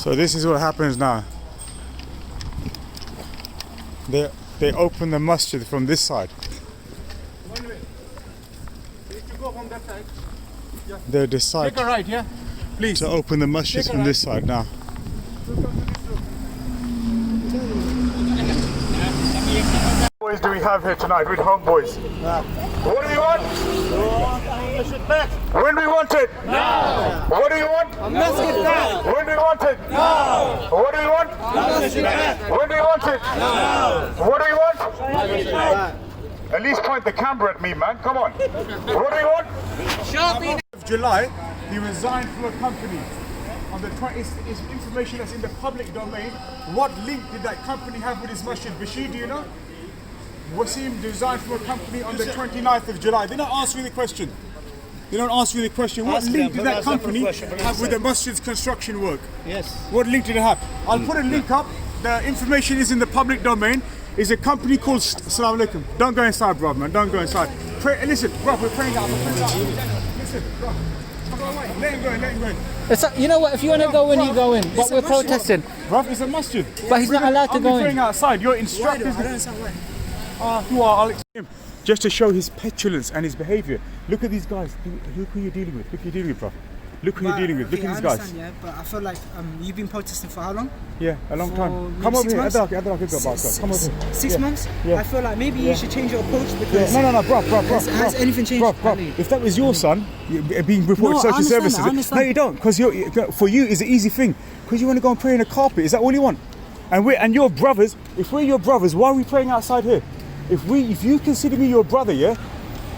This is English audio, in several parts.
So this is what happens now. They open the masjid from this side. They decide Take a right, yeah? Please. to open the masjid from this side now. What do we have here tonight with homeboys? What do you want? When do we want it? No. What do you want? When do you want it? No. What do you want? When do you want it? No. What do you want? At least point the camera at me, man. Come on. What do you want? Shopping. July, he resigned from a company. On the 20th, it's information that's in the public domain. What link did that company have with his masjid? Bashir, do you know? Wasim resigned from a company on the 29th of July. They don't ask you the question. They don't ask you the question. What link did that company have with the masjid's construction work? Yes. What link did it have? I'll put a link up. The information is in the public domain. It's a company called Assalamu alaikum. Don't go inside, bro, man. Don't go inside. Listen, bro, we're praying out. Listen, bro. Let him go in, let him go in. You know what? If you want to go in, you go in. But we're protesting. Bro, it's a masjid. But he's not allowed to go I'll be praying in. outside. You're instructed. I don't understand why. I'll explain. Just to show his petulance and his behaviour. Look at these guys. Look who you're dealing with. Look who you're dealing with, bro. Look who you're dealing with. Look at these guys. Yeah, but I feel like you've been protesting for how long? Yeah, a long time. For Come over maybe here. 6 months? Come over here. 6 months? Yeah. I feel like maybe you should change your approach because No, bro. has anything changed? Bro, if that was your son being reported to social services, I understand. no, you don't, because for you it's an easy thing, because you want to go and pray in a carpet. Is that all you want? And your brothers. If we're your brothers, why are we praying outside here? If you consider me your brother, yeah,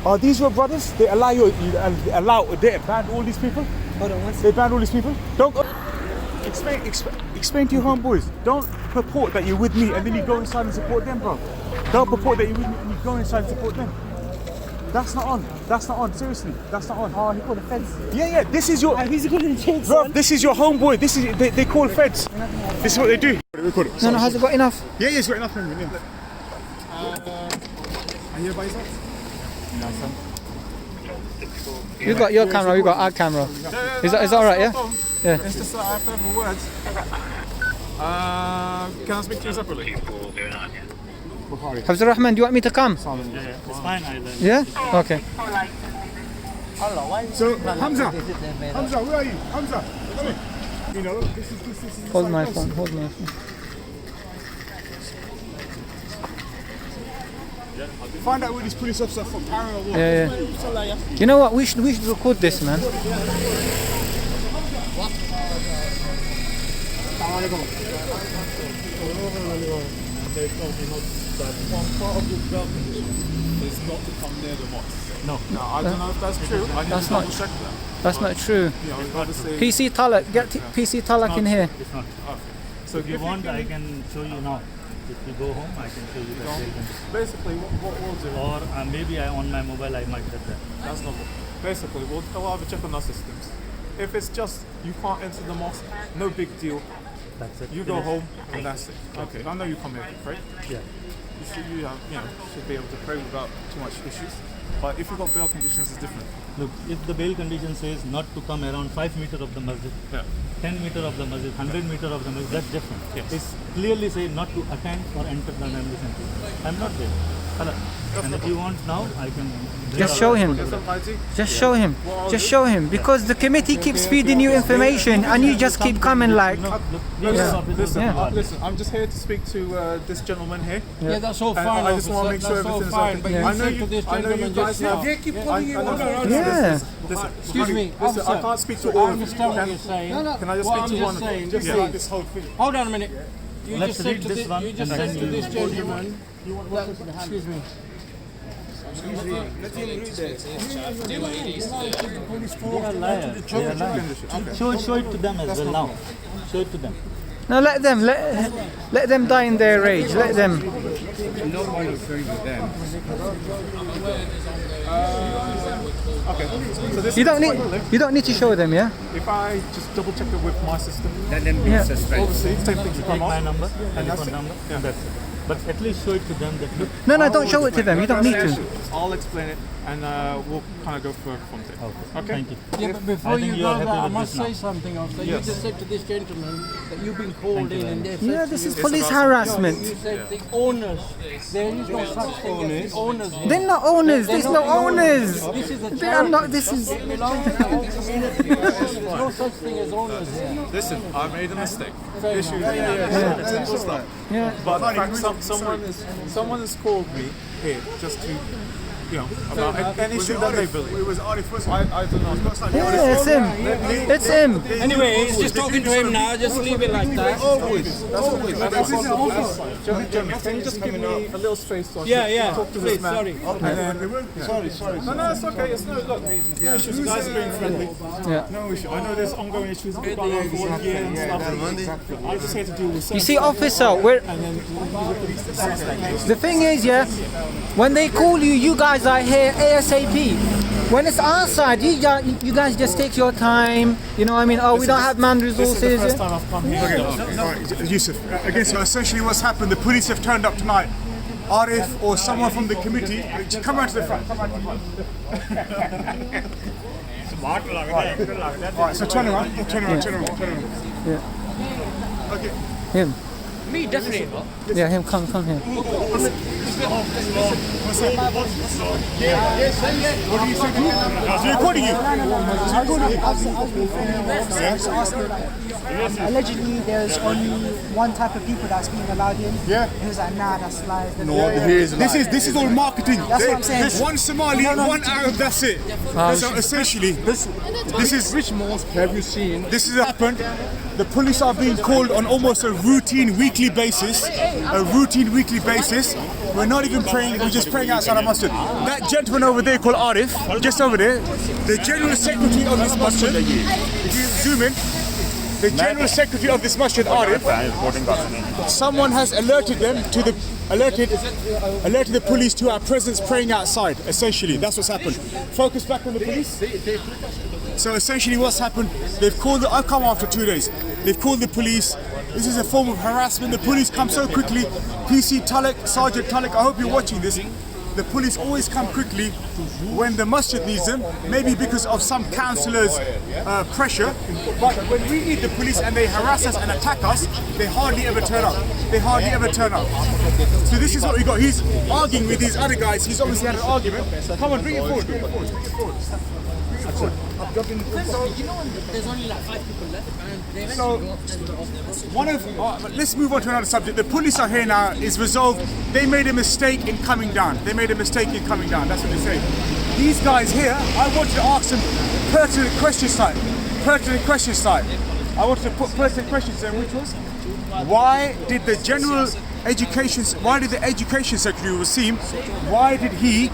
are these your brothers? They they banned all these people. Hold on one second. They banned all these people. Don't explain to your homeboys. Don't purport that you're with me and then you go inside and support them, bro. Don't purport that you're with me and you go inside and support them. That's not on. That's not on. Seriously, that's not on. Oh, he called the feds. Yeah. This is your. He's calling the feds. Bro, this is your homeboy. This is they call feds. This is what they do. Record it. No, has it got enough? Yeah, it's got enough. Yeah. Are you by yourself? No, son. You got your camera, we got our camera. Is that alright, yeah? Yeah. It's just that I have further words. Can I speak to you separately? Hifzur Rahman, do you want me to come? It's fine, I learned. Yeah? Okay. So, Hamza, where are you? Hamza, come here. You know, this is Hold my phone, hold my phone. Find out where these police officers from. Yeah. You know what? We should record this, man. Part of your bail conditions is not to come near the mosque. No, I don't know if that's true. I need That's to not- double check that. That's not true. Obviously, PC Talak, get PC Talak in here. It's not. So if you want, I can show you now. If you go home, I can show you the basically, what we'll do, or maybe on my mobile I might have that. that's not good. Basically, we'll have a check on our systems. If it's just you can't enter the mosque, no big deal. That's it. You go home and that's it. Okay, I know you come here to pray. Yeah. You should be able to pray without too much issues. But if you've got bail conditions, it's different. Look, if the bail condition says not to come around 5 meters of the masjid, 10 meters of the masjid, 100 meters of the masjid, that's different. Yes. It's clearly say not to attend or enter the assembly center. I'm not there. Hello. And if you want now, I can... Just show him. Just show him. Just show him. Because the committee keeps feeding you information and you just keep coming like... Listen, I'm just here to speak to this gentleman here. Yeah, that's all And fine. I just want to make sure everything's okay. But you I know said to this you gentleman guys just now. have... They keep pulling you on. Yeah. Listen, Excuse me, listen, I officer. can't speak to I all of you. understand what you're saying. Can I just What speak to I'm one just of saying, you? Just please. like this whole thing. Hold on a minute. You Let's just said read to this this, one you just and said then to you- this gentleman that, excuse me. They are liars. They are liars. Show it to them as well now. Show it to them. No, let them die in their rage. Let them. Okay. So this You don't need to show them, yeah? If I just double check it with my system, Yeah. obviously same things will Take come my up. number, And that's telephone it. number, Yeah. and that's it. But at least show it to them that look, No, don't show it to them. You don't need to. I'll explain it. and we'll kind of go further from there. Okay? Thank you. Yeah, but before think you you are go happy there, I with must this now. say something, officer. Yes. You just said to this gentleman that you've been called in and they said Yeah, to this you, is police about- harassment. You said the owners. There is no such thing as the owners here. They're not owners. There's no owners. This is a They are not. charity. This is. It belongs to the whole community. There's no such thing as owners here. Listen, I made a mistake. Fair Issue. Simple stuff. Yeah. But in fact, someone has called me here just to, about an issue that they believe. It was Arif, was it? I don't know. Yeah, it's him. It's him. Anyway, he's just talking to him now. Just leave it like that. Can you just give me a little space so I Yeah, can yeah. talk to this Please, man? sorry. Sorry. No, it's okay. It's no issues. You guys are being friendly. Yeah. No issue. I know there's ongoing issues that have gone on for 1 year and stuff. I just had to deal with You see, officer, we're. The thing is, yeah, when they call you, you guys are here ASAP. When it's our side, you guys just take your time. You know what I mean? Oh, we don't have man This is the resources. first time I've come here. Yusuf, again, so essentially what's happened, the police have turned up tonight. Arif or someone from the committee, come out to the front. Alright, so turn around. Yeah. Okay. Him. Me, definitely. Yeah, him. Come here. What are you thinking? Is he recording you? Allegedly, there's only one type of people that's being allowed in. Yeah. He was like, nah, that's lies. This is all marketing. That's what I'm saying. There's one Somali, one Arab, that's it. So essentially, this is Which mosque have you seen? this has happened. The police are being called on almost a routine weekly basis. We're not even praying, we're just praying outside our masjid. That gentleman over there called Arif, just over there, the general secretary of this masjid, if you zoom in, the general secretary of this masjid, Arif, someone has alerted them to the alerted the police to our presence praying outside. Essentially, that's what's happened. Focus back on the police. So essentially, what's happened? They've called. I've come after 2 days. They've called the police. This is a form of harassment. The police come so quickly. PC Talek, Sergeant Talek, I hope you're watching this. The police always come quickly when the masjid needs them, maybe because of some councillor's pressure. But when we need the police and they harass us and attack us, they hardly ever turn up. So this is what we got. He's arguing with these other guys. He's obviously had an argument. Come on, bring it forward. You know, there's only like 5 people left, and they So, let's move on to another subject. The police are here now. It's resolved. They made a mistake in coming down. That's what they say. These guys here, I wanted to ask them pertinent questions tonight. I wanted to put pertinent questions to them, which was, why did the education secretary Wasim, why did he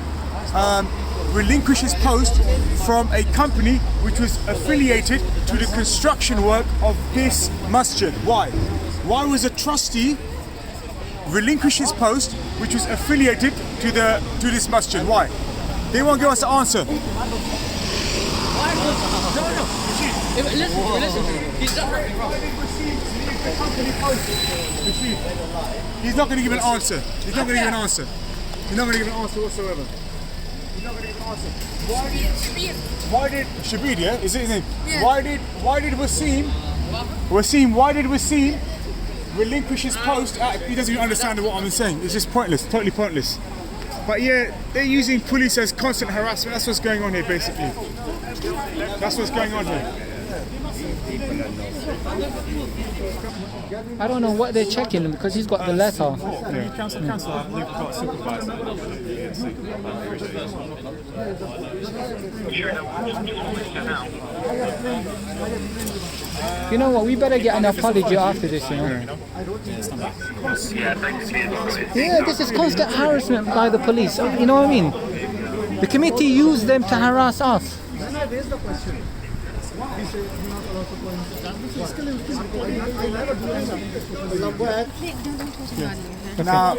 relinquish his post from a company which was affiliated to the construction work of this masjid? Why? Why was a trustee relinquish his post which was affiliated to this masjid? Why? They won't give us the answer. He's not going to give an answer. He's not going to give an answer whatsoever. Why did Shabir, yeah? Is it his name? Yeah. Why did Wasim relinquish his post? He doesn't even understand what I'm saying. It's just pointless, totally pointless. But yeah, they're using police as constant harassment. That's what's going on here, basically. That's what's going on here. I don't know what they're checking because he's got the letter. Council, you've got supervisor. You know what? We better get an apology after this, you know. Yeah, this is constant harassment by the police. You know what I mean? The committee used them to harass us. Now,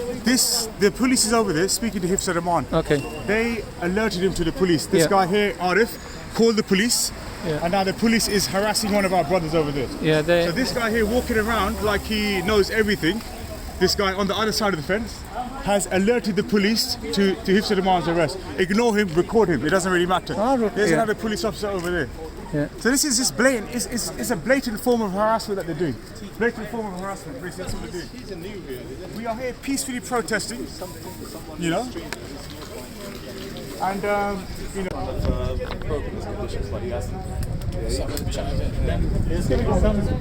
the police is over there speaking to Hifzur Rahman. Okay. They alerted him to the police. This Yeah. guy here, Arif, called the police, and now the police is harassing one of our brothers over there. Yeah, So this guy here walking around like he knows everything. This guy on the other side of the fence, has alerted the police to Hifzur Rahman's arrest. Ignore him, record him. It doesn't really matter. There's another police officer over there. Yeah. So this is just blatant. It's a blatant form of harassment that they're doing. Blatant form of harassment. Basically, that's what they're doing. We are here peacefully protesting. You know. And you know.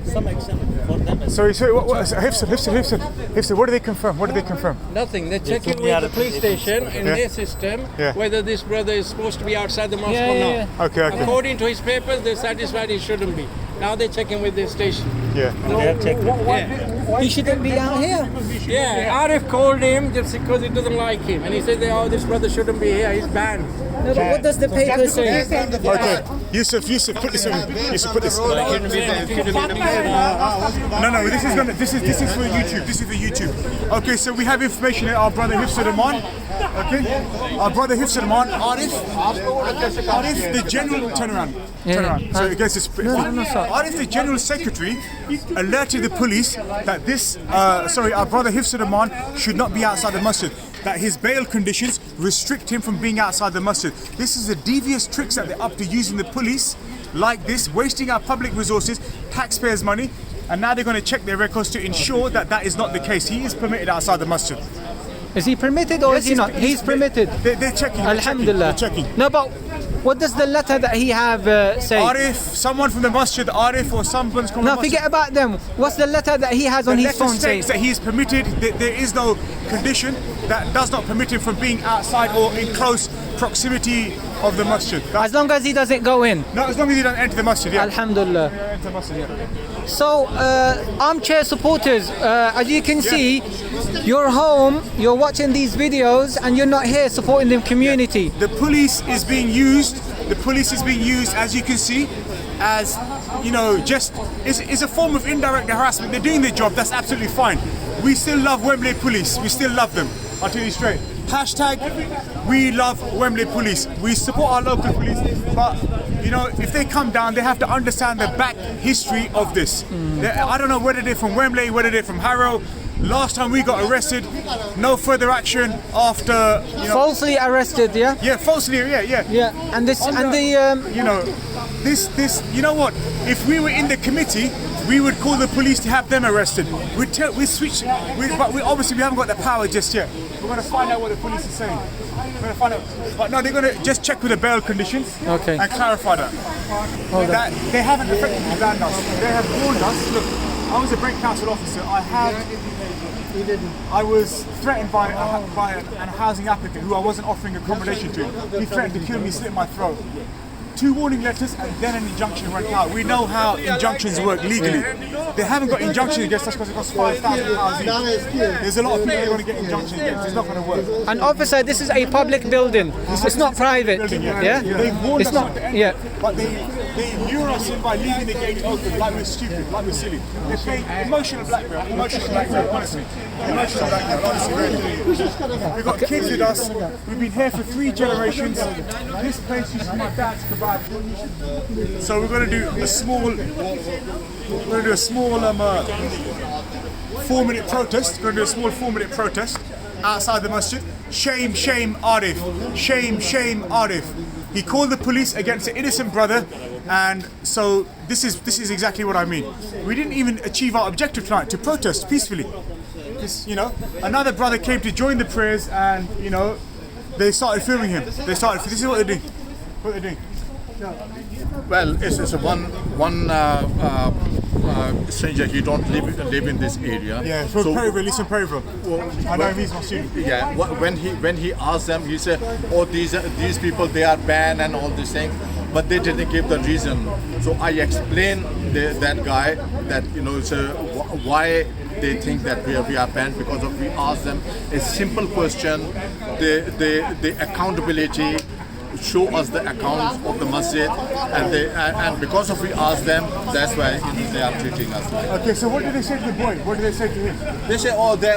Some action for them. Sorry, Hifzur, what do they confirm? What do they confirm? Nothing. They're checking with the police station in Yeah. their system Yeah. whether this brother is supposed to be outside the mosque Yeah, or yeah, not. yeah. Okay. According to his papers, they're satisfied he shouldn't be. Now they're checking with the station. Yeah. They have checked. Yeah. He shouldn't be out here. Yeah, Arif called him just because he doesn't like him. And he said, oh, this brother shouldn't be here. He's banned. No, but what does the paper say? Okay. Yusuf, put this in. Yusuf, put this. No, this is for YouTube. This is for YouTube. Okay, so we have information here. Our brother Hifzur Rahman. Okay. Our brother Hifzur Rahman, Arif, the general. Turn around. So against this. Arif, the general secretary, alerted the police that this. Our brother Hifzur Rahman should not be outside the masjid. That his bail conditions restrict him from being outside the masjid. This is the devious tricks that they're up to using the police like this, wasting our public resources, taxpayers' money, and now they're going to check their records to ensure that that is not the case. He is permitted outside the masjid. Is he permitted or Yes, is he not? He's permitted. They're checking. Alhamdulillah. They're checking. No, but what does the letter that he have say? Arif, someone from the masjid, Arif or someone's from the No, masjid. forget about them. What's the letter that he has on The his letter phone saying? states that he is permitted. There is no condition that does not permit him from being outside or in close proximity of the masjid. As long as he doesn't go in. No, as long as he doesn't enter the masjid. Yeah. Alhamdulillah. Enter the masjid, yeah. So, armchair supporters, as you can see, you're home, you're watching these videos, and you're not here supporting the community. The police is being used. The police is being used, as you can see, as just is a form of indirect harassment. They're doing their job. That's absolutely fine. We still love Wembley Police. We still love them. I'll tell you straight. Hashtag we love Wembley Police. We support our local police, but if they come down, they have to understand the back history of this. I don't know whether they're from Wembley, whether they're from Harrow. Last time we got arrested, no further action after Falsely arrested, yeah? Yeah, falsely, yeah. Yeah, and this and the this you know what? If we were in the committee, we would call the police to have them arrested. We switch, but we obviously we haven't got the power just yet. We're going to find out what the police is saying. We're going to find out, but no, they're going to just check with the bail conditions and clarify that. That they haven't effectively banned us. They have warned us. Look, I was a Brent Council officer. I was threatened by a housing applicant who I wasn't offering accommodation to. He threatened to kill me, slit my throat. 2 warning letters and then an injunction went out. We know how injunctions work legally. They haven't got injunction against us because it costs £5,000 each. There's a lot of people who want to get injunction against. It's not going to work. an officer, this is a public building. It's not private. Yeah? They've warned It's us not, not to enter, yeah. but they lure us in by leaving the gate open, like we're stupid, like we're silly. They're playing emotional blackmail, honestly. Emotional blackmail, honestly, really. We've got kids with us. We've been here for 3 generations. This place used to be my dad's kebab. So we're going to do a small 4-minute protest. We're going to do a small 4-minute protest outside the masjid. Shame, shame, Arif. Shame, shame, Arif. He called the police against an innocent brother, and so this is exactly what I mean. We didn't even achieve our objective tonight, to protest peacefully. Another brother came to join the prayers, and they started filming him. This is what they're doing. What they're doing. Well, it's a one stranger. He don't live in this area. Yeah, from Perivale, he's from Perivale. I know he's my student. Yeah, when he asked them, he said, "Oh, these people, they are banned and all these things," but they didn't give the reason. So I explained that guy that why they think that we are banned, because we asked them a simple question, the accountability. Show us the accounts of the masjid, and because of we asked them, that's why they are treating us. Okay, so what did they say to the boy? What did they say to him? They say, oh, they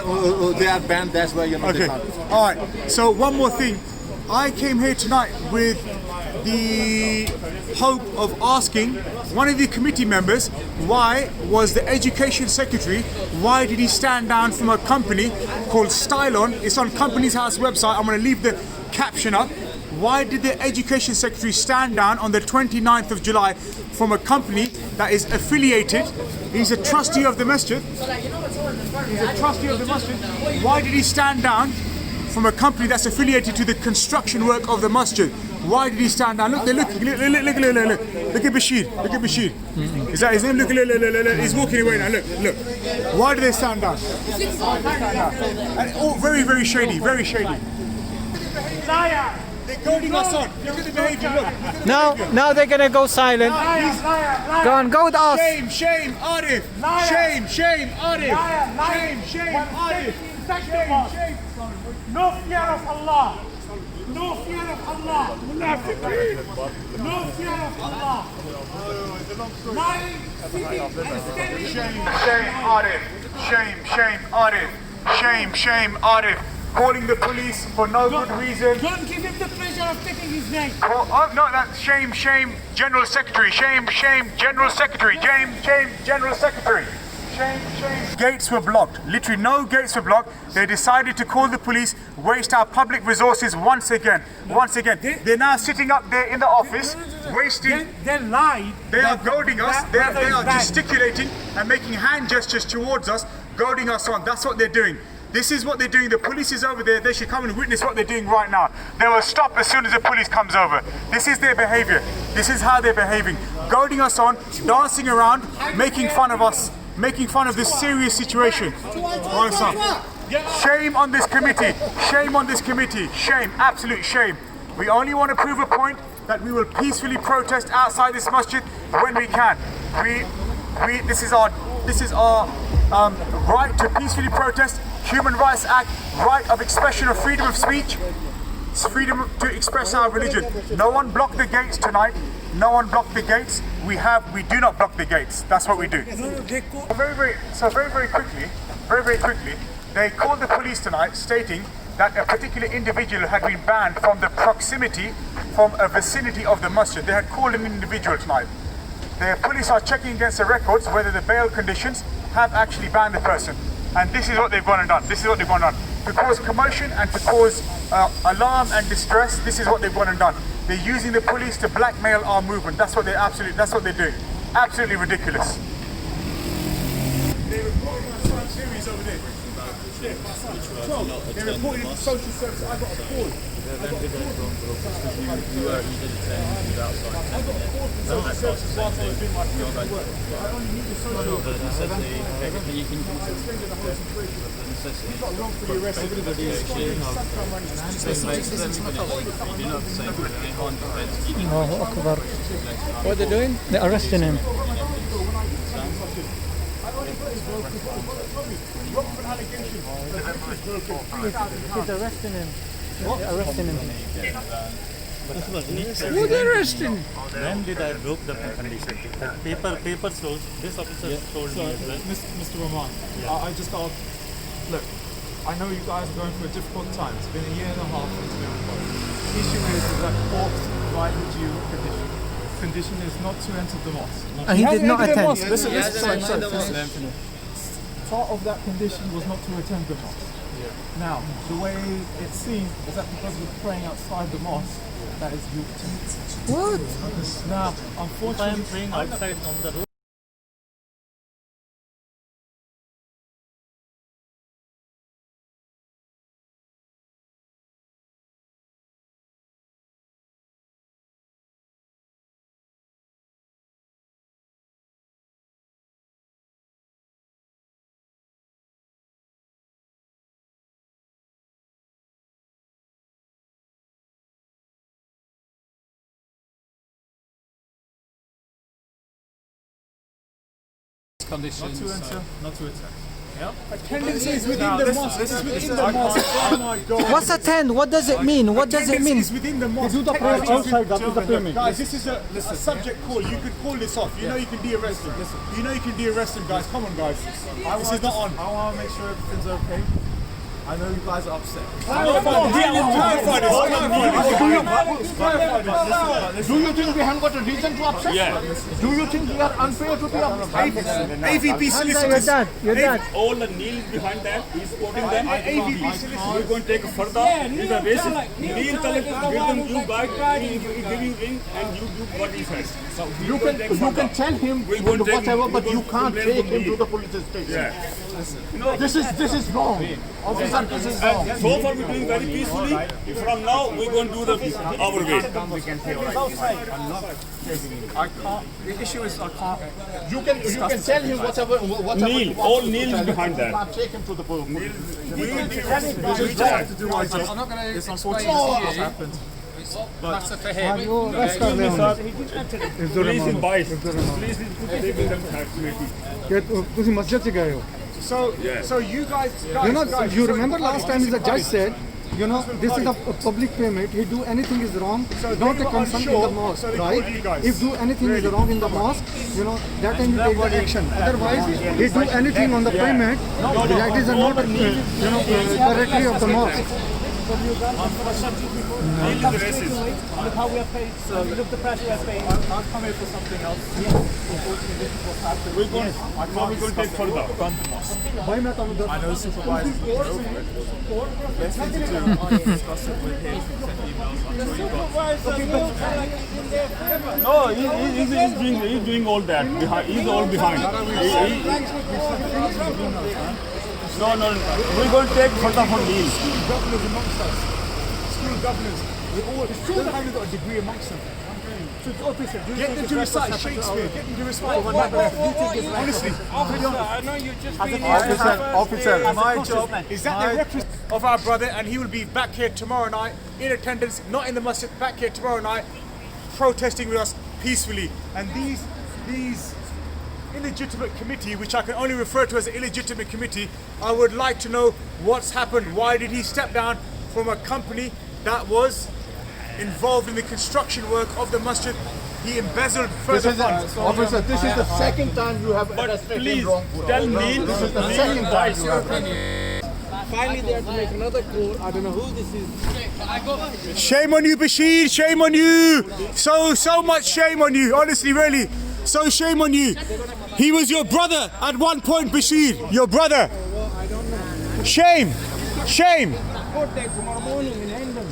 are banned. That's why Okay, all right. So one more thing, I came here tonight with the hope of asking one of the committee members, why was the education secretary, why did he stand down from a company called Stylon? It's on Companies House website. I'm going to leave the caption up. Why did the education secretary stand down on the 29th of July from a company that is affiliated? He's a trustee of the masjid. He's a trustee of the masjid. Why did he stand down from a company that's affiliated to the construction work of the masjid? Why did he stand down? Look at Bashir. Look at Bashir. Is that his name? Look, he's walking away now. Look. Why do they stand down? And all very, very shady. Very shady. They're goading us on. Look at the behavior. Look. Now they're gonna go silent. Go on, go with us. Shame, Arif. Shame, Arif. Shame, Arif. Shame. No fear of Allah. No fear of Allah. No fear of Allah. Lying, sitting and standing. Shame, Arif. Shame, Arif. Calling the police for no good reason. Don't give him the pleasure of taking his name. Oh no, that's shame, General Secretary. Shame, General Secretary. Shame, General Secretary. Shame. Gates were blocked. Literally no gates were blocked. They decided to call the police, waste our public resources once again. They're now sitting up there in the office, wasting. They lied. They are goading us. They are gesticulating and making hand gestures towards us, goading us on. That's what they're doing. This is what they're doing. The police is over there. They should come and witness what they're doing right now. They will stop as soon as the police comes over. This is their behavior. This is how they're behaving. Goading us on, dancing around, making fun of us, making fun of this serious situation. Shame on this committee. Shame on this committee. Shame, absolute shame. We only want to prove a point that we will peacefully protest outside this masjid when we can. This is our right to peacefully protest. Human Rights Act, right of expression of freedom of speech, freedom to express our religion. No one blocked the gates tonight. No one blocked the gates. We do not block the gates. That's what we do. Very quickly, they called the police tonight stating that a particular individual had been banned from the proximity, from a vicinity of the masjid. They had called an individual tonight. The police are checking against the records whether the bail conditions have actually banned the person. And this is what they've gone and done. To cause commotion and to cause alarm and distress, this is what they've gone and done. They're using the police to blackmail our movement. That's what they're doing. Absolutely ridiculous. They're reporting on some series over there. They're reporting on social services. I got a call. What are they doing? They're arresting him. He's arresting him. They're arresting him. Who they arresting? When did I broke the condition? The paper shows, this officer told me. Mr. Rahman, I just asked, look, I know you guys are going through a difficult time. It's been a year and a half since we were closed. The issue is that court provided you condition. Condition is not to enter the mosque. And he did not attend. Listen. Part of that condition was not to attend the mosque. Now, the way it seems is that because we're praying outside the mosque, that is guilty. What? Now, unfortunately, I am praying outside on the road. conditions. Not to attend. Yeah. Attendance is within the mosque. This is within the mosque. Oh my God. What's attend? What does it mean? What does it mean? Attendance is within the mosque. Do the prayer outside with the pyramid. Guys, this is a subject call. You could call this off. You know you can de-arrest him. You know you can de-arrest him, guys. Come on, guys. This is not on. I want to make sure everything's okay. I know you guys are upset. Do you think we haven't got a reason to upset? Yeah. Do you think we are unfair to the AVP solicitors. Your dad. All the kneels behind them, he's supporting them. We're going to take further. He's a racist. Kneel, give them you guys, he give you ring and you do what he says. So You can tell him whatever, but you can't take him to the police station. This is wrong. Officer, this is wrong. so far we're doing very peacefully. From now we're going to do our way. I can't. The issue is I can't. You can tell him whatever. Kneel, all kneels behind them. Can't take him to the police. We try to do our job. I'm not going to. It's unfortunate what's happened. Rush कर रहे हो Please advise. Please take them कि तुम मस्जिद से गए हो So you guys, you know you remember last time the judge said you know this is a public payment he do anything is wrong don't take concern in the mosque right if do anything is wrong in the mosque you know that time you take the action otherwise he do anything on the payment that is not directly of the mosque. Look how we are paid. So look the pressure we are paying. I've come here for something else. Unfortunately, this is what's happened. We're going to take further. Come to mosque. I know supervisors will go for it. Best thing to do is discuss it with him. Send emails. I'm sure you got. No, he's doing all that. He's all behind. No. We're going to take further from Neil. School governors amongst us. School governors. We're all haven't got a degree amongst them. Get them to recite Shakespeare. Get them to recite honestly. Officer, I know you just been Officer, my job is that the representative of our brother, and he will be back here tomorrow night in attendance, not in the masjid, back here tomorrow night, protesting with us peacefully. And these illegitimate committee, which I can only refer to as an illegitimate committee, I would like to know what's happened. Why did he step down from a company that was involved in the construction work of the masjid? He embezzled further funds. Officer, this is the second time you have arrested him wrong. Tell Neil. This is the second time you have. finally they have to make another call. I don't know who this is. Shame on you, Bashir. Shame on you. So much shame on you. Honestly, really. So shame on you. He was your brother at one point, Bashir. Your brother. Shame. Shame. Court date tomorrow morning in London.